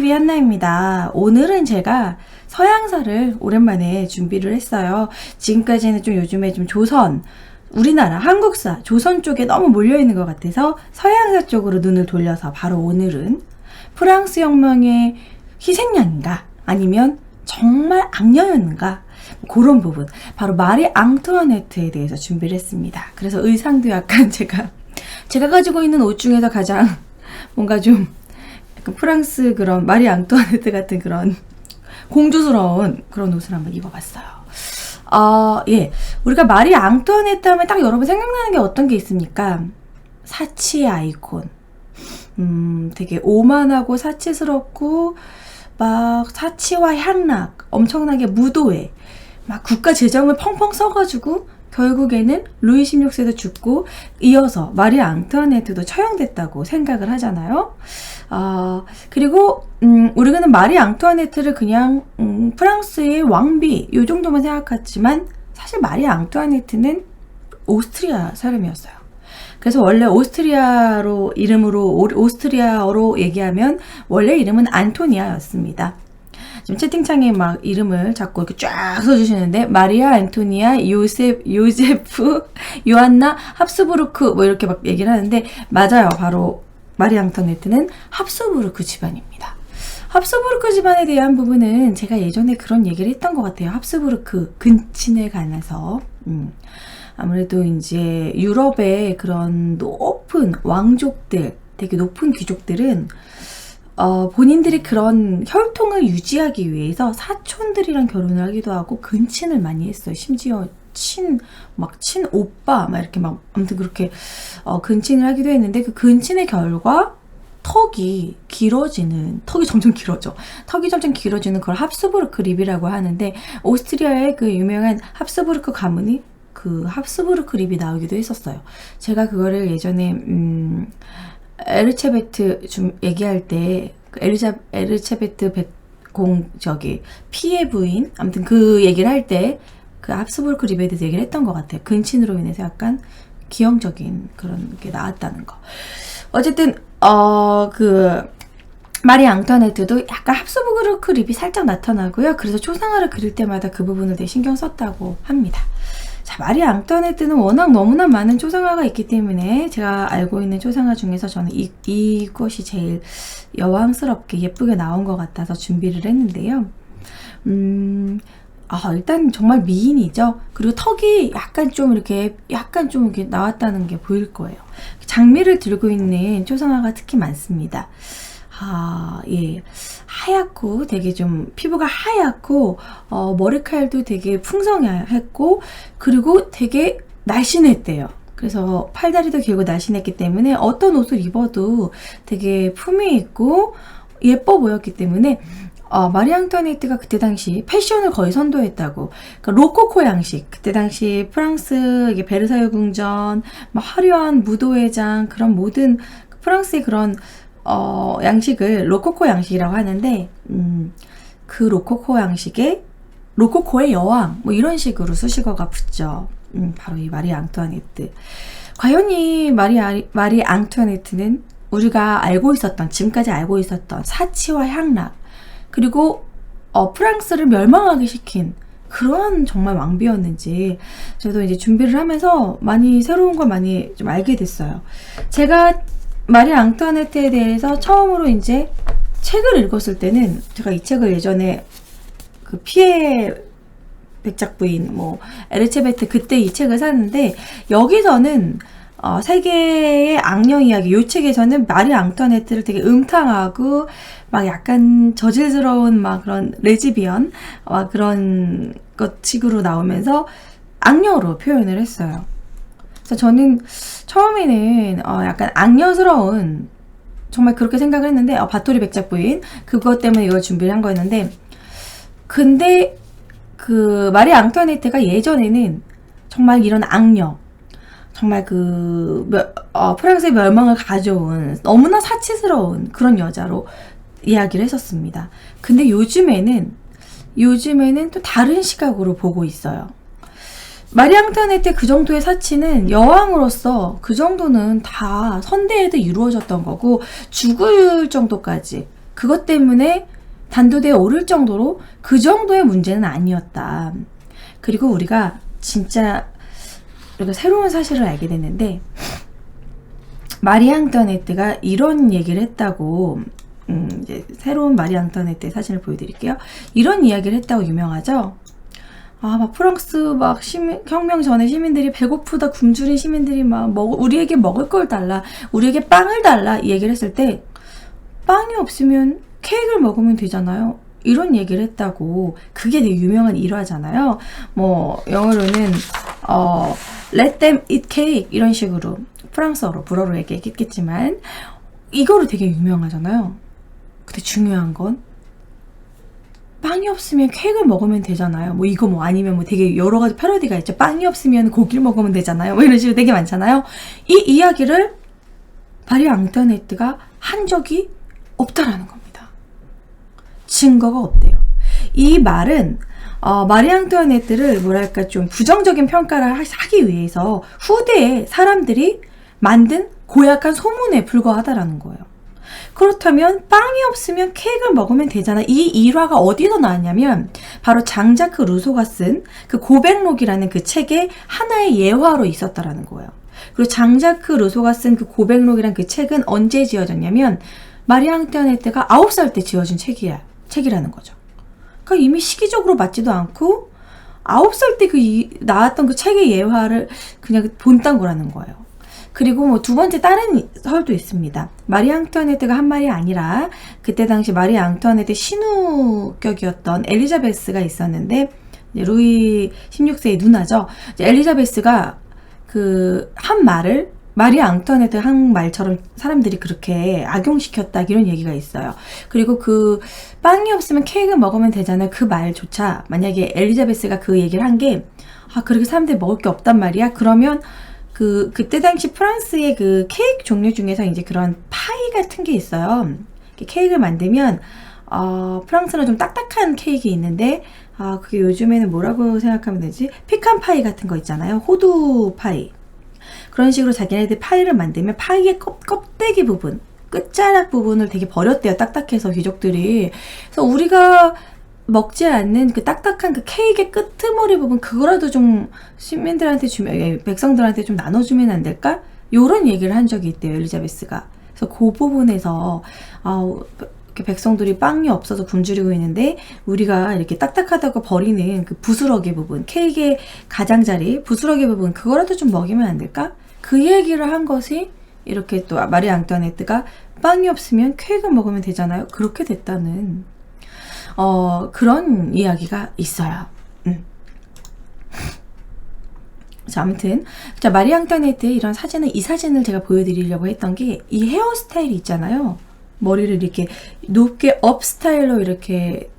TV 한나입니다. 오늘은 제가 서양사를 오랜만에 준비를 했어요. 지금까지는 좀 요즘에 좀 조선, 우리나라, 한국사, 조선 쪽에 너무 몰려있는 것 같아서 서양사 쪽으로 눈을 돌려서 바로 오늘은 프랑스 혁명의 희생양인가? 아니면 정말 악녀였는가? 그런 부분, 바로 마리 앙투아네트에 대해서 준비를 했습니다. 그래서 의상도 약간 제가 가지고 있는 옷 중에서 가장 뭔가 좀 약간 프랑스 그런 마리 앙투아네트 같은 그런 공주스러운 그런 옷을 한번 입어봤어요. 예. 우리가 마리 앙투아네트 하면 딱 여러분 생각나는 게 어떤 게 있습니까? 사치의 아이콘. 되게 오만하고 사치스럽고 막 사치와 향락, 엄청나게 무도회, 막 국가 재정을 펑펑 써가지고 결국에는 루이 16세도 죽고 이어서 마리 앙투아네트도 처형됐다고 생각을 하잖아요. 그리고 우리는 마리 앙투아네트를 그냥 프랑스의 왕비 요 정도만 생각했지만 사실 마리 앙투아네트는 오스트리아 사람이었어요. 그래서 원래 오스트리아어로 얘기하면 원래 이름은 안토니아였습니다. 지금 채팅창에 막 이름을 자꾸 이렇게 쫙 써주시는데 마리아 안토니아 요세프 요한나 합스부르크 뭐 이렇게 막 얘기를 하는데 맞아요. 바로 마리 앙투아네트는 합스부르크 집안입니다. 합스부르크 집안에 대한 부분은 제가 예전에 그런 얘기를 했던 것 같아요. 합스부르크 근친에 관해서 아무래도 이제 유럽의 그런 높은 왕족들, 되게 높은 귀족들은 본인들이 그런 혈통을 유지하기 위해서 사촌들이랑 결혼을 하기도 하고 근친을 많이 했어요. 심지어 친오빠 막 이렇게 막 아무튼 그렇게 근친을 하기도 했는데 그 근친의 결과 턱이 점점 길어져. 턱이 점점 길어지는 그걸 합스부르크 립이라고 하는데 오스트리아의 그 유명한 합스부르크 가문이 그 합스부르크 립이 나오기도 했었어요. 제가 그거를 예전에 에르체베트 좀 얘기할 때 에르체베트 피의 부인 아무튼 그 얘기를 할 때 그 합스부르크 립에 대해서 얘기를 했던 것 같아요. 근친으로 인해서 약간 기형적인 그런 게 나왔다는 거. 어쨌든 그 마리 앙투아네트도 약간 합스부르크 립이 살짝 나타나고요. 그래서 초상화를 그릴 때마다 그 부분을 되게 신경 썼다고 합니다. 자, 마리 앙투아네트는 워낙 너무나 많은 초상화가 있기 때문에 제가 알고 있는 초상화 중에서 저는 이것이 제일 여왕스럽게 예쁘게 나온 것 같아서 준비를 했는데요. 일단 정말 미인이죠. 그리고 턱이 약간 좀 이렇게 나왔다는 게 보일 거예요. 장미를 들고 있는 초상화가 특히 많습니다. 예. 하얗고 되게 좀 피부가 하얗고 머리칼도 되게 풍성했고 그리고 되게 날씬했대요. 그래서 팔다리도 길고 날씬했기 때문에 어떤 옷을 입어도 되게 품위 있고 예뻐 보였기 때문에 마리 앙투아네트가 그때 당시 패션을 거의 선도했다고. 그러니까 로코코 양식, 그때 당시 프랑스 이게 베르사유 궁전, 화려한 무도회장 그런 모든 프랑스의 그런 양식을 로코코 양식이라고 하는데 그 로코코 양식에 로코코의 여왕 뭐 이런 식으로 수식어가 붙죠. 바로 이 마리 앙투아네트. 과연 이 마리 앙투아네트는 우리가 지금까지 알고 있었던 사치와 향락 그리고 프랑스를 멸망하게 시킨 그런 정말 왕비였는지 저도 이제 준비를 하면서 많이 새로운 걸 많이 좀 알게 됐어요. 제가 마리 앙투아네트에 대해서 처음으로 이제 책을 읽었을 때는 제가 이 책을 예전에 그 피에 백작 부인 에르체베트 그때 이 책을 샀는데 여기서는 세계의 악녀 이야기 이 책에서는 마리 앙투아네트를 되게 음탕하고 막 약간 저질스러운 막 그런 레즈비언 그런 것 식으로 나오면서 악녀로 표현을 했어요. 그래서 저는 처음에는 약간 악녀스러운 정말 그렇게 생각을 했는데 바토리 백작 부인 그것 때문에 이걸 준비를 한 거였는데 근데 그 마리 앙투아네트가 예전에는 정말 이런 악녀 정말 프랑스의 멸망을 가져온 너무나 사치스러운 그런 여자로 이야기를 했었습니다. 근데 요즘에는 또 다른 시각으로 보고 있어요. 마리 앙투아네트 그 정도의 사치는 여왕으로서 그 정도는 다 선대에도 이루어졌던 거고 죽을 정도까지 그것 때문에 단도대에 오를 정도로 그 정도의 문제는 아니었다. 그리고 우리가 진짜 우리가 새로운 사실을 알게 됐는데, 마리 앙투아네트가 이런 얘기를 했다고, 이제 새로운 마리 앙투아네트의 사진을 보여드릴게요. 이런 이야기를 했다고 유명하죠. 막 프랑스 혁명 전에 시민들이 배고프다 굶주린 시민들이 우리에게 먹을 걸 달라, 우리에게 빵을 달라, 이 얘기를 했을 때, 빵이 없으면 케이크를 먹으면 되잖아요. 이런 얘기를 했다고. 그게 되게 유명한 일화잖아요. 영어로는 let them eat cake 이런 식으로 프랑스어로 불어로 얘기했겠지만 이거로 되게 유명하잖아요. 근데 중요한 건 빵이 없으면 케이크를 먹으면 되잖아요. 아니면 되게 여러 가지 패러디가 있죠. 빵이 없으면 고기를 먹으면 되잖아요. 이런 식으로 되게 많잖아요. 이 이야기를 마리 앙투아네트가 한 적이 없다라는 겁니다. 증거가 없대요. 이 말은 마리 앙투아네트를 좀 부정적인 평가를 하기 위해서 후대에 사람들이 만든 고약한 소문에 불과하다라는 거예요. 그렇다면 빵이 없으면 케이크를 먹으면 되잖아. 이 일화가 어디서 나왔냐면 바로 장자크 루소가 쓴 그 고백록이라는 그 책의 하나의 예화로 있었다라는 거예요. 그리고 장자크 루소가 쓴 그 고백록이라는 그 책은 언제 지어졌냐면 마리 앙투아네트가 9살 때 지어진 책이라는 거죠. 그러니까 이미 시기적으로 맞지도 않고 9살 때 나왔던 그 책의 예화를 그냥 본딴 거라는 거예요. 그리고 두 번째 다른 설도 있습니다. 마리 앙투아네트가 한 말이 아니라 그때 당시 마리 앙투아네트 신우격이었던 엘리자베스가 있었는데, 루이 16세의 누나죠. 엘리자베스가 한 말을 마리 앙투아네트 한 말처럼 사람들이 그렇게 악용시켰다, 이런 얘기가 있어요. 그리고 빵이 없으면 케이크 먹으면 되잖아요. 그 말조차 만약에 엘리자베스가 그 얘기를 한 게 그렇게 사람들이 먹을 게 없단 말이야. 그러면 그때 당시 프랑스의 그 케이크 종류 중에서 이제 그런 파이 같은 게 있어요. 케이크를 만들면 프랑스는 좀 딱딱한 케이크 있는데 그게 요즘에는 뭐라고 생각하면 되지? 피칸 파이 같은 거 있잖아요. 호두 파이. 그런 식으로 자기네들 파이를 만들면 파이의 껍데기 부분, 끝자락 부분을 되게 버렸대요. 딱딱해서 귀족들이. 그래서 우리가 먹지 않는 그 딱딱한 그 케이크의 끄트머리 부분, 그거라도 좀 시민들한테 백성들한테 좀 나눠주면 안 될까? 요런 얘기를 한 적이 있대요, 엘리자베스가. 그래서 그 부분에서 이렇게 백성들이 빵이 없어서 굶주리고 있는데 우리가 이렇게 딱딱하다고 버리는 그 부스러기 부분, 케이크의 가장자리 부스러기 부분, 그거라도 좀 먹이면 안 될까? 그 얘기를 한 것이 이렇게 또 마리 앙투아네트가 빵이 없으면 케이크 먹으면 되잖아요. 그렇게 됐다는 그런 이야기가 있어요. 자, 아무튼 마리 앙투아네트의 이런 사진은, 이 사진을 제가 보여드리려고 했던 게 이 헤어스타일이 있잖아요. 머리를 이렇게 높게 업 스타일로 이렇게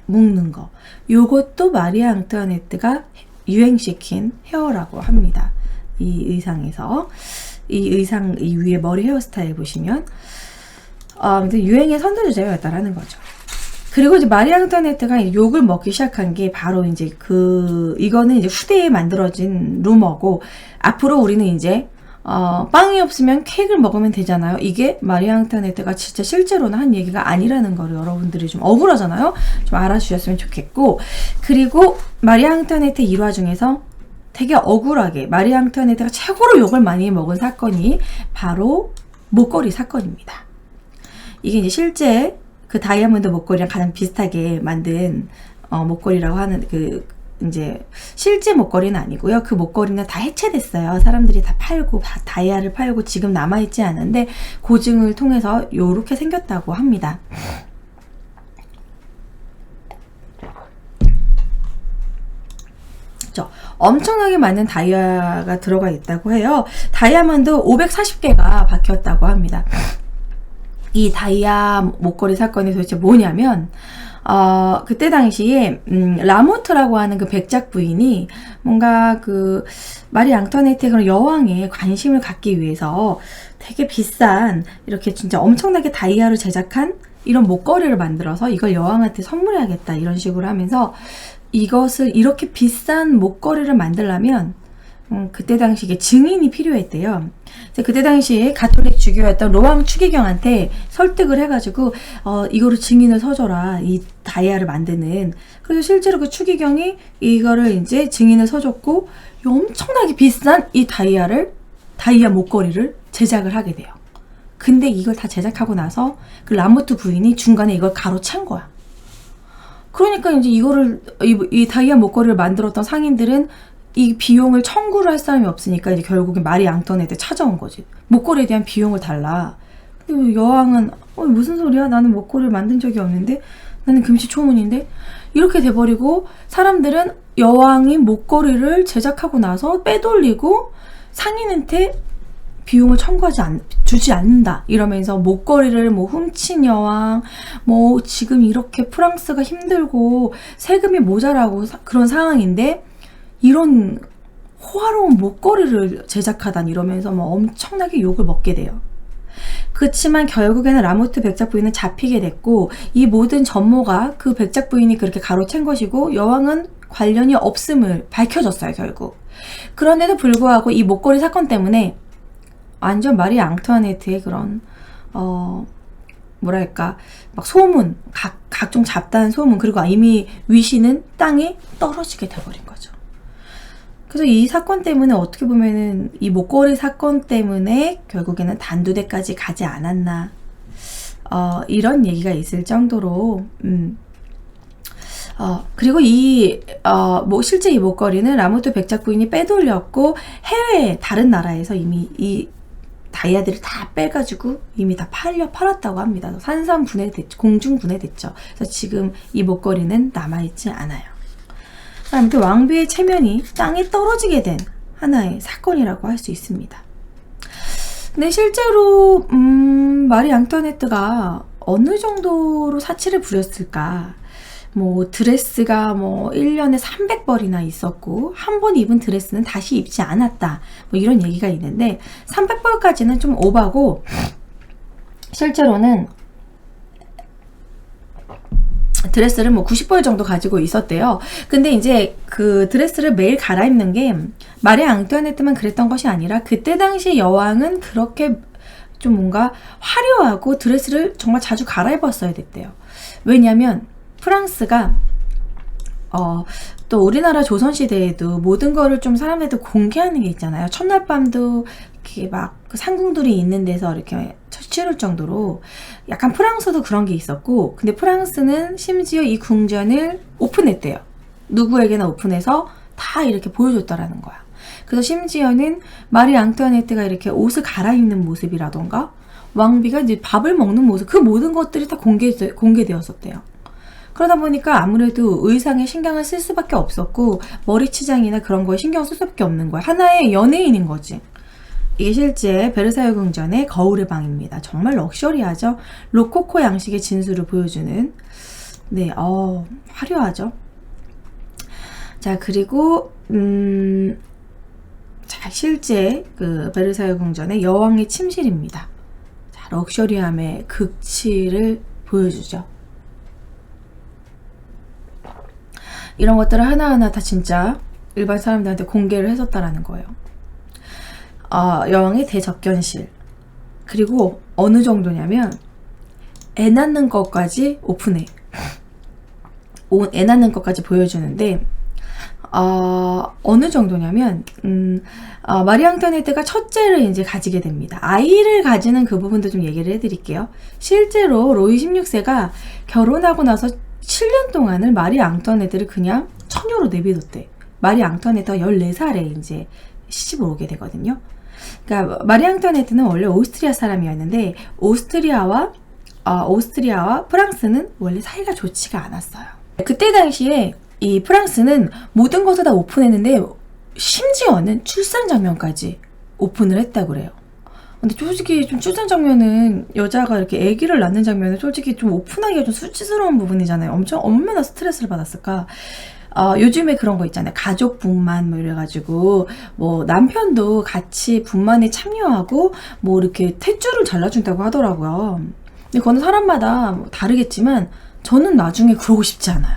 묶는 거. 요것도 마리 앙투아네트가 유행시킨 헤어라고 합니다. 이 의상에서. 이 위에 머리 헤어스타일 보시면 아무튼 유행의 선두주자였다라는 거죠. 그리고 이제 마리 앙투아네트가 욕을 먹기 시작한 게 바로 이제 이거는 이제 후대에 만들어진 루머고, 앞으로 우리는 이제 빵이 없으면 케이크를 먹으면 되잖아요. 이게 마리 앙투아네트가 진짜 실제로는 한 얘기가 아니라는 거를 여러분들이 좀 억울하잖아요. 좀 알아주셨으면 좋겠고, 그리고 마리 앙투아네트 일화 중에서 되게 억울하게 마리 앙투아네트가 최고로 욕을 많이 먹은 사건이 바로 목걸이 사건입니다. 이게 이제 실제 그 다이아몬드 목걸이랑 가장 비슷하게 만든 목걸이라고 하는 이제 실제 목걸이는 아니고요. 그 목걸이는 다 해체됐어요. 사람들이 다 팔고 다이아를 팔고 지금 남아있지 않은데 고증을 통해서 요렇게 생겼다고 합니다. 엄청나게 많은 다이아가 들어가 있다고 해요. 다이아몬드 540개가 박혔다고 합니다. 이 다이아 목걸이 사건이 도대체 뭐냐면 그때 당시에 라모트라고 하는 그 백작 부인이 뭔가 마리 앙투아네트의 그런 여왕에 관심을 갖기 위해서 되게 비싼 이렇게 진짜 엄청나게 다이아를 제작한 이런 목걸이를 만들어서 이걸 여왕한테 선물해야겠다, 이런 식으로 하면서 이것을 이렇게 비싼 목걸이를 만들려면 그때 당시에 증인이 필요했대요. 그때 당시에 가톨릭 주교였던 로왕 추기경한테 설득을 해가지고 이거를 증인을 서줘라, 이 다이아를 만드는. 그래서 실제로 그 추기경이 이거를 이제 증인을 서줬고 엄청나게 비싼 이 다이아 목걸이를 제작을 하게 돼요. 근데 이걸 다 제작하고 나서 그 라모트 부인이 중간에 이걸 가로챈 거야. 그러니까 이제 이 다이아 목걸이를 만들었던 상인들은 이 비용을 청구를 할 사람이 없으니까 이제 결국엔 마리 앙투아네트 찾아온 거지. 목걸이에 대한 비용을 달라. 근데 여왕은 무슨 소리야? 나는 목걸이를 만든 적이 없는데, 나는 금시초문인데, 이렇게 돼버리고 사람들은 여왕이 목걸이를 제작하고 나서 빼돌리고 상인한테 비용을 주지 않는다 이러면서 목걸이를 훔친 여왕, 지금 이렇게 프랑스가 힘들고 세금이 모자라고 그런 상황인데 이런 호화로운 목걸이를 제작하다니 이러면서 엄청나게 욕을 먹게 돼요. 그렇지만 결국에는 라모트 백작 부인은 잡히게 됐고 이 모든 전모가 그 백작 부인이 그렇게 가로챈 것이고 여왕은 관련이 없음을 밝혀졌어요, 결국. 그런데도 불구하고 이 목걸이 사건 때문에 완전 마리 앙투아네트의 그런 막 소문, 각종 잡다한 소문, 그리고 이미 위신은 땅에 떨어지게 돼버린 거죠. 그래서 이 사건 때문에 어떻게 보면은 이 목걸이 사건 때문에 결국에는 단두대까지 가지 않았나, 이런 얘기가 있을 정도로 그리고 실제 이 목걸이는 라모트 백작 부인이 빼돌렸고 해외 다른 나라에서 이미 이 다이아들을 다 빼가지고 이미 다 팔았다고 합니다. 공중분해됐죠. 그래서 지금 이 목걸이는 남아있지 않아요. 아무튼 왕비의 체면이 땅에 떨어지게 된 하나의 사건이라고 할 수 있습니다. 근데 실제로 마리 앙투아네트가 어느 정도로 사치를 부렸을까? 드레스가 1년에 300벌이나 있었고 한 번 입은 드레스는 다시 입지 않았다, 이런 얘기가 있는데 300벌까지는 좀 오바고, 실제로는 드레스를 90벌 정도 가지고 있었대요. 근데 이제 그 드레스를 매일 갈아입는 게 마리 앙투아네트만 그랬던 것이 아니라 그때 당시 여왕은 그렇게 좀 뭔가 화려하고 드레스를 정말 자주 갈아입었어야 됐대요. 왜냐면 프랑스가 또 우리나라 조선시대에도 모든 거를 좀 사람들도 공개하는 게 있잖아요. 첫날 밤도 이렇게 막 그 상궁들이 있는 데서 이렇게 치룰 정도로 약간 프랑스도 그런 게 있었고, 근데 프랑스는 심지어 이 궁전을 오픈했대요. 누구에게나 오픈해서 다 이렇게 보여줬다라는 거야. 그래서 심지어는 마리 앙투아네트가 이렇게 옷을 갈아입는 모습이라던가 왕비가 이제 밥을 먹는 모습, 그 모든 것들이 다 공개되었었대요. 그러다 보니까 아무래도 의상에 신경을 쓸 수밖에 없었고 머리치장이나 그런 거에 신경을 쓸 수밖에 없는 거야. 하나의 연예인인 거지. 이게 실제 베르사유 궁전의 거울의 방입니다. 정말 럭셔리하죠. 로코코 양식의 진수를 보여주는, 화려하죠. 자, 그리고 실제 그 베르사유 궁전의 여왕의 침실입니다. 자, 럭셔리함의 극치를 보여주죠. 이런 것들을 하나하나 다 진짜 일반 사람들한테 공개를 했었다라는 거예요. 여왕의 대접견실. 그리고 어느 정도냐면 애 낳는 것까지 오픈해. 애 낳는 것까지 보여주는데 어느 정도냐면 마리 앙투아네트가 첫째를 이제 가지게 됩니다. 아이를 가지는 그 부분도 좀 얘기를 해드릴게요. 실제로 로이 16세가 결혼하고 나서 7년 동안을 마리 앙투아네트를 그냥 처녀로 내비뒀대. 마리 앙투아네트가 14살에 이제 시집을 오게 되거든요. 그러니까 마리 앙투아네트는 원래 오스트리아 사람이었는데 오스트리아와 프랑스는 원래 사이가 좋지가 않았어요. 그때 당시에 이 프랑스는 모든 것을 다 오픈했는데 심지어는 출산 장면까지 오픈을 했다고 그래요. 근데 솔직히 좀 출산 장면은, 여자가 이렇게 아기를 낳는 장면은 솔직히 좀 오픈하기가 좀 수치스러운 부분이잖아요. 얼마나 스트레스를 받았을까. 요즘에 그런 거 있잖아요. 가족 분만 이래가지고 남편도 같이 분만에 참여하고 이렇게 탯줄을 잘라준다고 하더라고요. 근데 그거는 사람마다 다르겠지만 저는 나중에 그러고 싶지 않아요.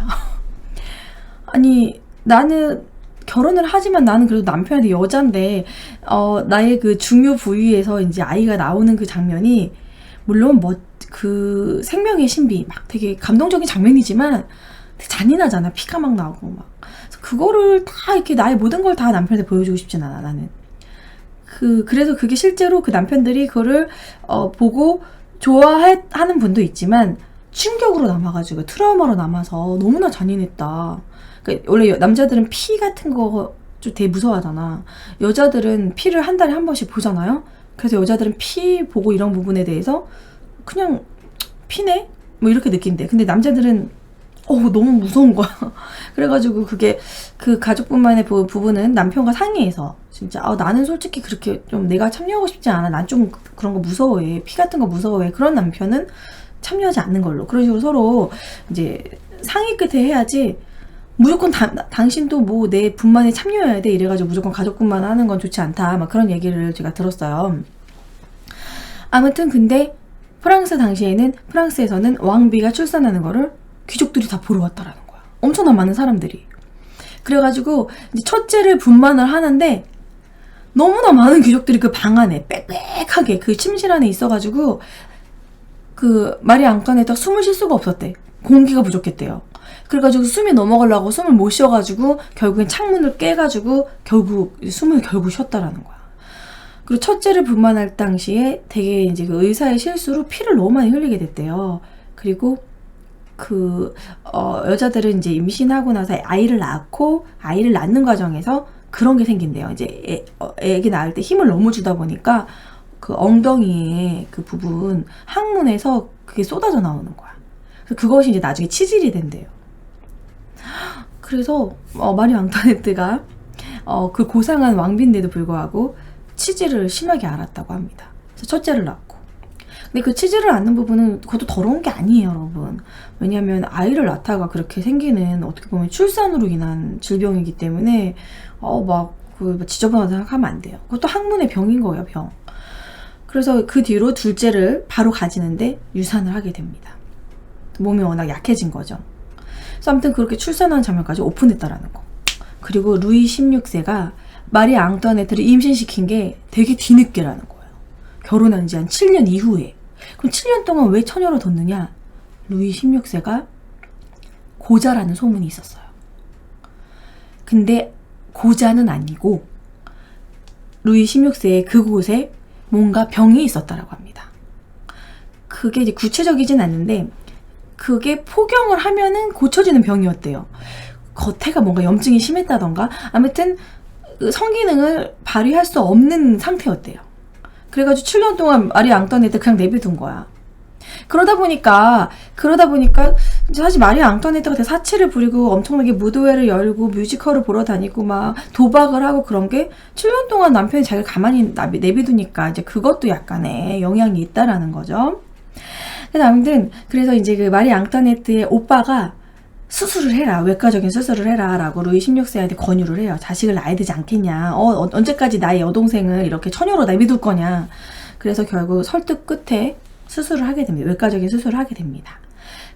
아니, 나는 결혼을 하지만 나는 그래도 남편한테 여잔데 나의 그 중요 부위에서 이제 아이가 나오는 그 장면이 물론 그 생명의 신비 막 되게 감동적인 장면이지만 되게 잔인하잖아. 피가 막 나오고 막. 그래서 그거를 다 이렇게 나의 모든 걸 다 남편한테 보여주고 싶진 않아 나는. 그래서 그게 실제로 그 남편들이 그거를 보고 좋아하는 분도 있지만 충격으로 남아가지고 트라우마로 남아서 너무나 잔인했다. 그러니까 원래 남자들은 피 같은 거 좀 되게 무서워하잖아. 여자들은 피를 한 달에 한 번씩 보잖아요. 그래서 여자들은 피 보고 이런 부분에 대해서 그냥 피네? 뭐 이렇게 느낀대. 근데 남자들은 너무 무서운 거야. 그래가지고 그게 그 가족분만의 부분은 남편과 상의해서 진짜 나는 솔직히 그렇게 좀 내가 참여하고 싶지 않아. 난 좀 그런 거 무서워해. 피 같은 거 무서워해. 그런 남편은 참여하지 않는 걸로. 그런 식으로 서로 이제 상의 끝에 해야지 무조건 당신도 뭐 내 분만에 참여해야 돼 이래가지고 무조건 가족분만 하는 건 좋지 않다. 막 그런 얘기를 제가 들었어요. 아무튼 근데 프랑스에서는 왕비가 출산하는 거를 귀족들이 다 보러 왔다라는 거야. 엄청난 많은 사람들이. 그래가지고 이제 첫째를 분만을 하는데 너무나 많은 귀족들이 그 방 안에 빽빽하게 그 침실 안에 있어가지고 그 마리 앙뚜아네트가 숨을 쉴 수가 없었대. 공기가 부족했대요. 그래가지고 숨이 넘어가려고 숨을 못 쉬어가지고 결국엔 창문을 깨가지고 숨을 쉬었다라는 거야. 그리고 첫째를 분만할 당시에 되게 이제 그 의사의 실수로 피를 너무 많이 흘리게 됐대요. 그리고 여자들은 이제 임신하고 나서 아이를 낳는 과정에서 그런 게 생긴대요. 이제 애기 낳을 때 힘을 너무 주다 보니까 그 엉덩이의 그 부분 항문에서 그게 쏟아져 나오는 거야. 그래서 그것이 이제 나중에 치질이 된대요. 그래서 마리 앙뚜아네트가 그 고상한 왕비인데도 불구하고 치질을 심하게 앓았다고 합니다. 그래서 첫째를 낳고. 근데 그 치질을 앓는 부분은 그것도 더러운 게 아니에요, 여러분. 왜냐하면 아이를 낳다가 그렇게 생기는 어떻게 보면 출산으로 인한 질병이기 때문에 지저분하다 생각하면 안 돼요. 그것도 학문의 병인 거예요, 병. 그래서 그 뒤로 둘째를 바로 가지는데 유산을 하게 됩니다. 몸이 워낙 약해진 거죠. 그래서 아무튼 그렇게 출산한 장면까지 오픈했다라는 거. 그리고 루이 16세가 마리 앙뚜아네트를 임신시킨 게 되게 뒤늦게라는 거예요. 결혼한 지 한 7년 이후에. 그럼 7년 동안 왜 처녀로 뒀느냐? 루이 16세가 고자라는 소문이 있었어요. 근데 고자는 아니고 루이 16세의 그곳에 뭔가 병이 있었다라고 합니다. 그게 이제 구체적이진 않는데 그게 포경을 하면은 고쳐지는 병이었대요. 겉에가 뭔가 염증이 심했다던가 아무튼 성기능을 발휘할 수 없는 상태였대요. 그래가지고 7년 동안 마리 앙뚜아네트 그냥 내비둔 거야. 그러다 보니까 사실 마리 앙뚜아네트가 되게 사치를 부리고 엄청나게 무도회를 열고 뮤지컬을 보러 다니고 막 도박을 하고 그런 게 7년 동안 남편이 자기를 가만히 내비두니까 이제 그것도 약간의 영향이 있다라는 거죠. 그래서 이제 그 마리 앙뚜아네트의 오빠가 수술을 해라. 외과적인 수술을 해라. 라고 루이 16세한테 권유를 해요. 자식을 낳아야 되지 않겠냐. 언제까지 나의 여동생을 이렇게 처녀로 내비둘 거냐. 그래서 결국 설득 끝에 수술을 하게 됩니다. 외과적인 수술을 하게 됩니다.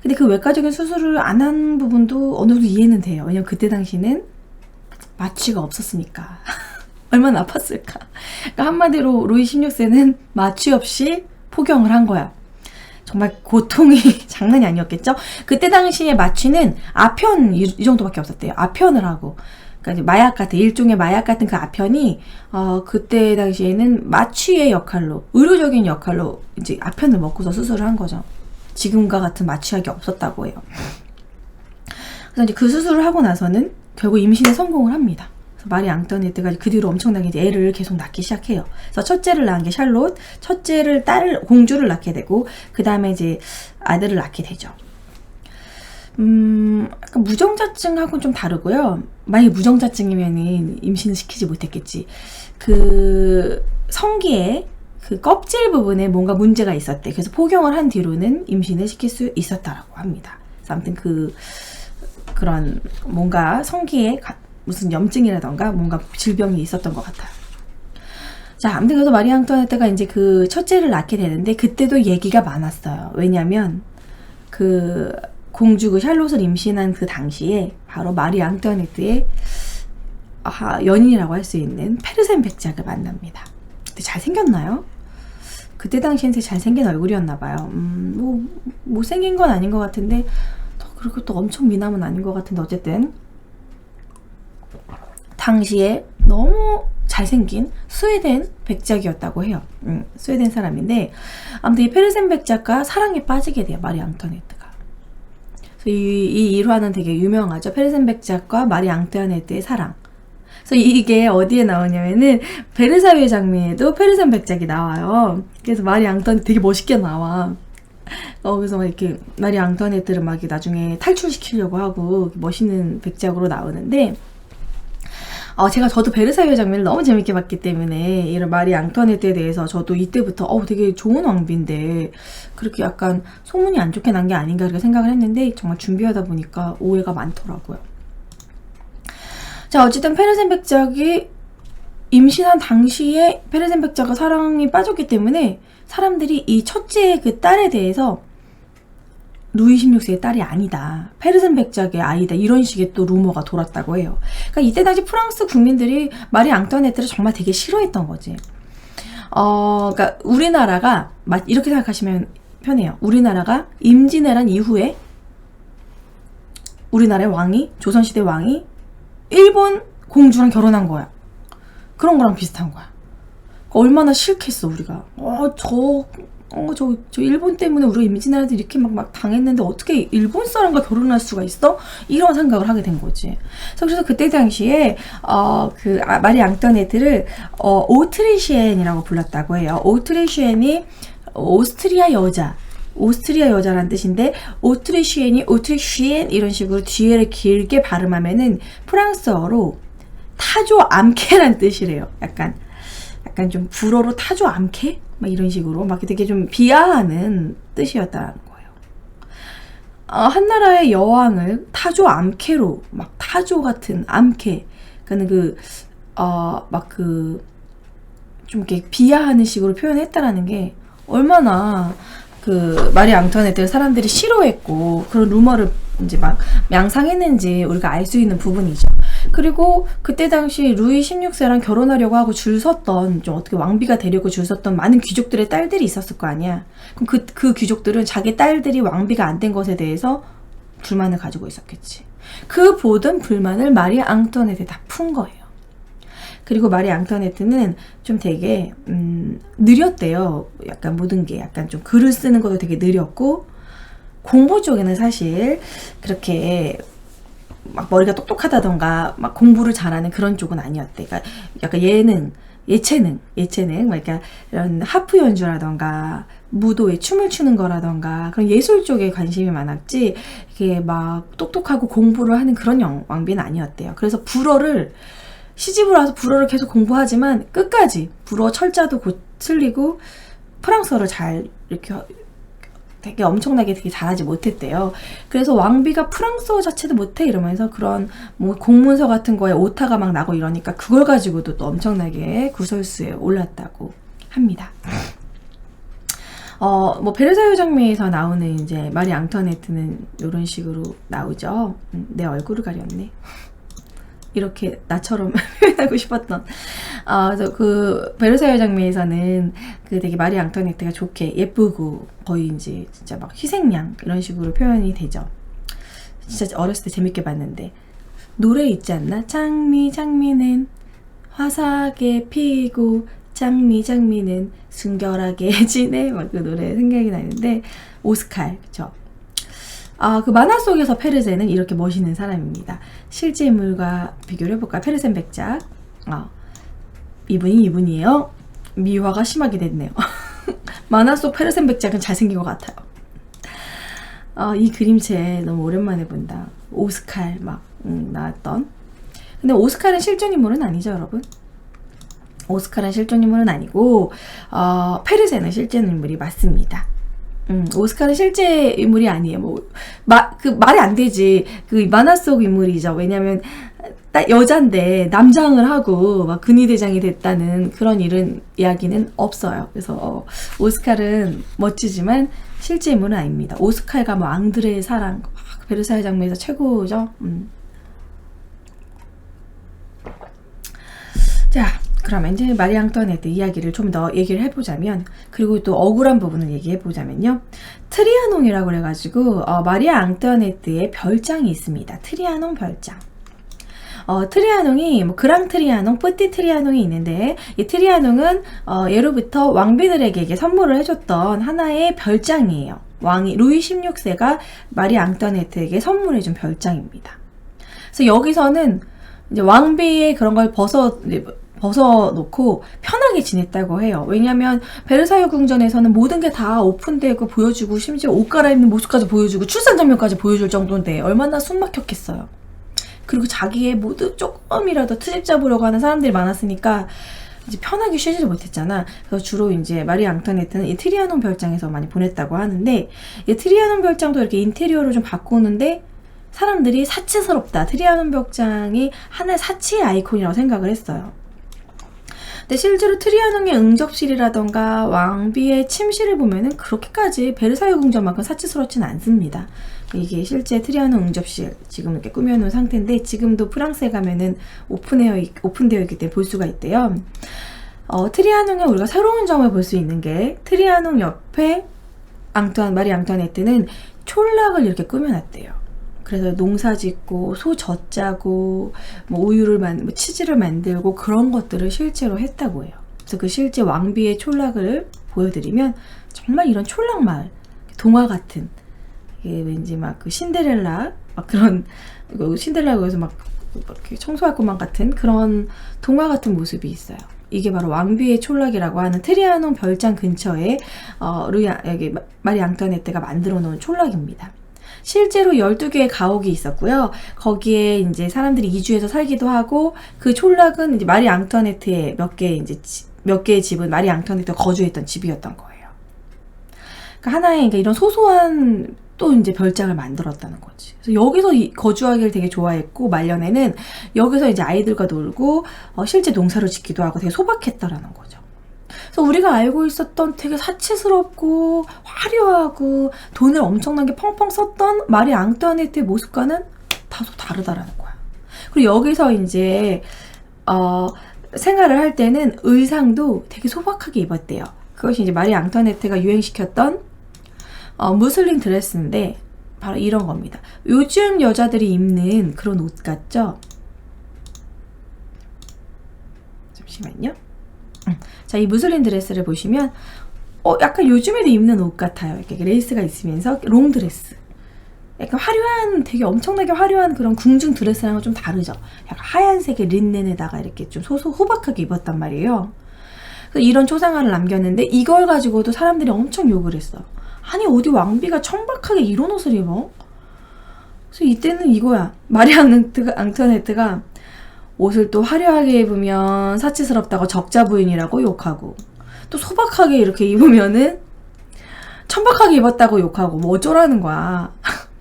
근데 그 외과적인 수술을 안 한 부분도 어느 정도 이해는 돼요. 왜냐면 그때 당시는 마취가 없었으니까. 얼마나 아팠을까. 그러니까 한마디로 루이 16세는 마취 없이 포경을 한 거야. 정말 고통이 장난이 아니었겠죠? 그때 당시에 마취는 아편 이 정도밖에 없었대요. 아편을 하고. 그러니까 마약 같은 일종의 마약 같은 그 아편이 그때 당시에는 마취의 역할로 의료적인 역할로 이제 아편을 먹고서 수술을 한 거죠. 지금과 같은 마취약이 없었다고 해요. 그래서 이제 그 수술을 하고 나서는 결국 임신에 성공을 합니다. 마리 앙뚜아네트가 그 뒤로 엄청나게 이제 애를 계속 낳기 시작해요. 그래서 첫째를 낳은 게 샬롯, 공주를 낳게 되고, 그 다음에 이제 아들을 낳게 되죠. 약간 무정자증하고는 좀 다르고요. 만약에 무정자증이면은 임신을 시키지 못했겠지. 그 성기에 그 껍질 부분에 뭔가 문제가 있었대. 그래서 포경을 한 뒤로는 임신을 시킬 수 있었다라고 합니다. 그래서 아무튼 그런 뭔가 성기에 무슨 염증이라던가 뭔가 질병이 있었던 것 같아요. 자, 아무튼 그래서 마리 앙뚜아네트가 이제 그 첫째를 낳게 되는데 그때도 얘기가 많았어요. 왜냐면 그 공주 그 샬롯을 임신한 그 당시에 바로 마리 앙뚜아네트의 연인이라고 할 수 있는 페르센 백작을 만납니다. 근데 잘생겼나요? 그때 당시엔 되게 잘생긴 얼굴이었나봐요. 못생긴 건 아닌 것 같은데 그리고 또 엄청 미남은 아닌 것 같은데 어쨌든 당시에 너무 잘생긴 스웨덴 백작이었다고 해요. 스웨덴 사람인데 아무튼 이 페르센 백작과 사랑에 빠지게 돼요. 마리 앙투아네트가. 이 일화는 되게 유명하죠. 페르센 백작과 마리 앙투아네트의 사랑. 그래서 이게 어디에 나오냐면은 베르사유의 장미에도 페르센 백작이 나와요. 그래서 마리 앙투아네트 되게 멋있게 나와. 그래서 막 이렇게 마리 앙투아네트를 막 나중에 탈출시키려고 하고 멋있는 백작으로 나오는데 저도 베르사유의 장미를 너무 재밌게 봤기 때문에 이런 마리 앙투아네트에 대해서 저도 이때부터 되게 좋은 왕비인데 그렇게 약간 소문이 안 좋게 난 게 아닌가 그렇게 생각을 했는데 정말 준비하다 보니까 오해가 많더라고요. 자, 어쨌든 페르센 백작이 임신한 당시에 페르센 백작과 사랑에 빠졌기 때문에 사람들이 이 첫째 그 딸에 대해서 루이 16세의 딸이 아니다. 페르센 백작의 아이다. 이런 식의 또 루머가 돌았다고 해요. 그러니까 이때 당시 프랑스 국민들이 마리 앙투아네트를 정말 되게 싫어했던 거지. 그러니까 우리나라가 이렇게 생각하시면 편해요. 우리나라가 임진왜란 이후에 우리나라의 왕이 조선시대 왕이 일본 공주랑 결혼한 거야. 그런 거랑 비슷한 거야. 얼마나 싫겠어 우리가. 저 일본 때문에 우리가 임진왜란에 이렇게 막 당했는데 어떻게 일본 사람과 결혼할 수가 있어? 이런 생각을 하게 된 거지. 그래서 그때 당시에 마리 앙투아네트를 오트리시엔이라고 불렀다고 해요. 오트리시엔이 오스트리아 여자란 뜻인데 오트리시엔 이런 식으로 뒤에를 길게 발음하면은 프랑스어로 타조 암케란 뜻이래요. 약간 좀 불어로 타조 암케? 막 이런 식으로 막 되게 좀 비하하는 뜻이었다는 거예요. 한나라의 여왕을 타조 암케로 막 타조 같은 암케 그러니까 좀 이렇게 비하하는 식으로 표현했다라는 게 얼마나 마리 앙투아네트를 사람들이 싫어했고 그런 루머를 이제 막 양상했는지 우리가 알 수 있는 부분이죠. 그리고 그때 당시 루이 16세랑 결혼하려고 하고 줄 섰던 좀 어떻게 왕비가 되려고 줄 섰던 많은 귀족들의 딸들이 있었을 거 아니야. 그럼 그 귀족들은 자기 딸들이 왕비가 안 된 것에 대해서 불만을 가지고 있었겠지. 그 모든 불만을 마리 앙투아네트에 다 푼 거예요. 그리고 마리 앙투아네트는 좀 되게 느렸대요. 약간 모든 게 약간 좀 글을 쓰는 것도 되게 느렸고 공부 쪽에는 사실 그렇게 막 머리가 똑똑하다던가 막 공부를 잘하는 그런 쪽은 아니었대. 그러니까 약간 예체능 막 그러니까 이런 하프 연주라던가 무도에 춤을 추는 거라던가 그런 예술 쪽에 관심이 많았지 이게 막 똑똑하고 공부를 하는 그런 왕비는 아니었대요. 그래서 시집을 와서 불어를 계속 공부하지만 끝까지 불어 철자도 틀리고 프랑스어를 잘 이렇게 되게 엄청나게 되게 잘하지 못했대요. 그래서 왕비가 프랑스어 자체도 못해 이러면서 그런 뭐 공문서 같은 거에 오타가 막 나고 이러니까 그걸 가지고도 또 엄청나게 구설수에 올랐다고 합니다. 뭐 베르사유 장미에서 나오는 이제 마리 앙투아네트는 이런 식으로 나오죠. 내 얼굴을 가렸네. 이렇게 나처럼 표현하고 싶었던 그 베르사유 장미에서는 그 되게 마리 앙투아네트가 좋게 예쁘고 거의 이제 진짜 막 희생양 이런 식으로 표현이 되죠. 진짜 어렸을 때 재밌게 봤는데 노래 있지 않나? 장미는 화사하게 피고 장미는 순결하게 지내 막 그 노래 생각이 나는데 오스칼 그쵸? 그 만화 속에서 페르센은 이렇게 멋있는 사람입니다. 실제 인물과 비교를 해볼까? 페르센 백작. 이분이에요. 미화가 심하게 됐네요. 만화 속 페르센 백작은 잘생긴 것 같아요. 이 그림체 너무 오랜만에 본다. 오스칼 막 나왔던. 근데 오스칼은 실존 인물은 아니죠, 여러분? 오스칼은 실존 인물은 아니고 페르센은 실존 인물이 맞습니다. 오스칼은 실제 인물이 아니에요. 말이 안 되지. 그 만화 속 인물이죠. 왜냐면 여잔데 남장을 하고 막 근위대장이 됐다는 그런 이야기는 없어요. 그래서 오스칼은 멋지지만 실제 인물은 아닙니다. 오스칼과 뭐 앙드레의 사랑, 베르사유 장미에서 최고죠. 그럼 이제 마리 앙뚜아네트 이야기를 좀 더 얘기를 해보자면, 그리고 또 억울한 부분을 얘기해보자면요. 트리아농이라고 그래가지고 마리아 앙뚜아네트의 별장이 있습니다. 트리아농 별장. 트리아농이 뭐 그랑 트리아농, 뿌띠 트리아농이 있는데, 이 트리아농은 예로부터 왕비들에게 이게 선물을 해줬던 하나의 별장이에요. 왕이 루이 16세가 마리 앙뚜아네트에게 선물해준 별장입니다. 그래서 여기서는 이제 왕비의 그런 걸 벗어놓고 편하게 지냈다고 해요. 왜냐면 베르사유 궁전에서는 모든 게 다 오픈되고 보여주고, 심지어 옷 갈아입는 모습까지 보여주고 출산 장면까지 보여줄 정도인데 얼마나 숨막혔겠어요. 그리고 자기의 모두 조금이라도 트집 잡으려고 하는 사람들이 많았으니까 이제 편하게 쉬지를 못했잖아. 그래서 주로 이제 마리 앙뚜아네트는 이 트리아논 별장에서 많이 보냈다고 하는데, 이 트리아논 별장도 이렇게 인테리어를 좀 바꾸는데 사람들이 사치스럽다, 트리아논 별장이 하나의 사치의 아이콘이라고 생각을 했어요. 근데 실제로 트리아논의 응접실이라던가 왕비의 침실을 보면은 그렇게까지 베르사유 궁전만큼 사치스럽지는 않습니다. 이게 실제 트리아논 응접실 지금 이렇게 꾸며놓은 상태인데, 지금도 프랑스에 가면은 오픈되어 있기 때문에 볼 수가 있대요. 트리아논에 우리가 새로운 점을 볼 수 있는 게, 트리아논 옆에 마리 앙뚜아네트는 촌락을 이렇게 꾸며놨대요. 그래서 농사 짓고 소 젖 짜고 뭐 우유를 뭐 치즈를 만들고 그런 것들을 실제로 했다고 해요. 그래서 그 실제 왕비의 촌락을 보여드리면 정말 이런 촌락 마을, 동화 같은, 이게 왠지 막 그 신데렐라 막 그런, 신데렐라에서 막 이렇게 청소할 것만 같은 그런 동화 같은 모습이 있어요. 이게 바로 왕비의 촌락이라고 하는 트리아논 별장 근처에 여기 마리 앙뚜아네트가 만들어 놓은 촌락입니다. 실제로 12개의 가옥이 있었고요. 거기에 이제 사람들이 이주해서 살기도 하고, 그 촌락은 이제 마리 앙뚜아네트의 몇 개의 집은 마리 앙뚜아네트가 거주했던 집이었던 거예요. 그러니까 하나의 그러니까 이런 소소한 또 이제 별장을 만들었다는 거지. 그래서 여기서 거주하기를 되게 좋아했고, 말년에는 여기서 이제 아이들과 놀고 실제 농사를 짓기도 하고 되게 소박했다라는 거죠. 그래서 우리가 알고 있었던 되게 사치스럽고 화려하고 돈을 엄청나게 펑펑 썼던 마리 앙뚜아네트의 모습과는 다소 다르다라는 거야. 그리고 여기서 이제 생활을 할 때는 의상도 되게 소박하게 입었대요. 그것이 이제 마리 앙뚜아네트가 유행시켰던 무슬림 드레스인데 바로 이런 겁니다. 요즘 여자들이 입는 그런 옷 같죠? 잠시만요. 자, 이 무슬림 드레스를 보시면 약간 요즘에도 입는 옷 같아요. 이렇게 레이스가 있으면서 롱드레스, 약간 화려한, 되게 엄청나게 화려한 그런 궁중 드레스랑은 좀 다르죠. 약간 하얀색의 린넨에다가 이렇게 좀 호박하게 입었단 말이에요. 그래서 이런 초상화를 남겼는데 이걸 가지고도 사람들이 엄청 욕을 했어. 아니 어디 왕비가 청박하게 이런 옷을 입어? 그래서 이때는 이거야. 마리 앙뚜아네트가 옷을 또 화려하게 입으면 사치스럽다고 적자 부인이라고 욕하고, 또 소박하게 이렇게 입으면은 천박하게 입었다고 욕하고, 뭐 어쩌라는 거야.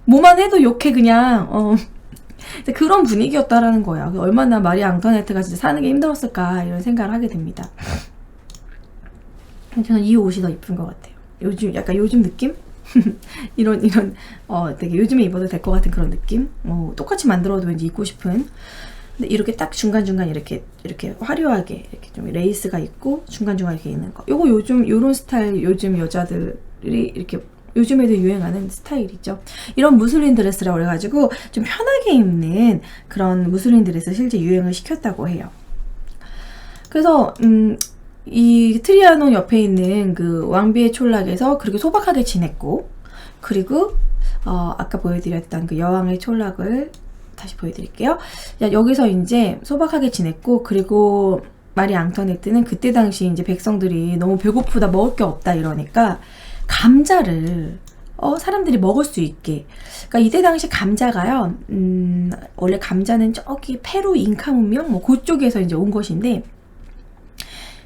뭐만 해도 욕해 그냥. 그런 분위기였다라는 거야. 얼마나 마리 앙뚜아네트가 진짜 사는 게 힘들었을까 이런 생각을 하게 됩니다. 저는 이 옷이 더 이쁜 것 같아요. 약간 요즘 느낌? 이런 되게 요즘에 입어도 될 것 같은 그런 느낌? 똑같이 만들어도 왠지 입고 싶은. 근데 이렇게 딱 중간중간 이렇게 화려하게 이렇게 좀 레이스가 있고 중간중간 이렇게 있는 거. 요거 요런 스타일 요즘 여자들이 이렇게 요즘에도 유행하는 스타일이죠. 이런 무슬림 드레스라고 그래가지고 좀 편하게 입는 그런 무슬림 드레스 실제 유행을 시켰다고 해요. 그래서 이 트리아논 옆에 있는 그 왕비의 촌락에서 그렇게 소박하게 지냈고, 그리고 아까 보여드렸던 그 여왕의 촌락을 다시 보여드릴게요. 여기서 이제 소박하게 지냈고, 그리고 마리 앙뚜아네트는 그때 당시 이제 백성들이 너무 배고프다, 먹을 게 없다 이러니까 감자를 사람들이 먹을 수 있게. 그러니까 이때 당시 감자가요, 원래 감자는 저기 페루 잉카 문명 뭐 그쪽에서 이제 온 것인데,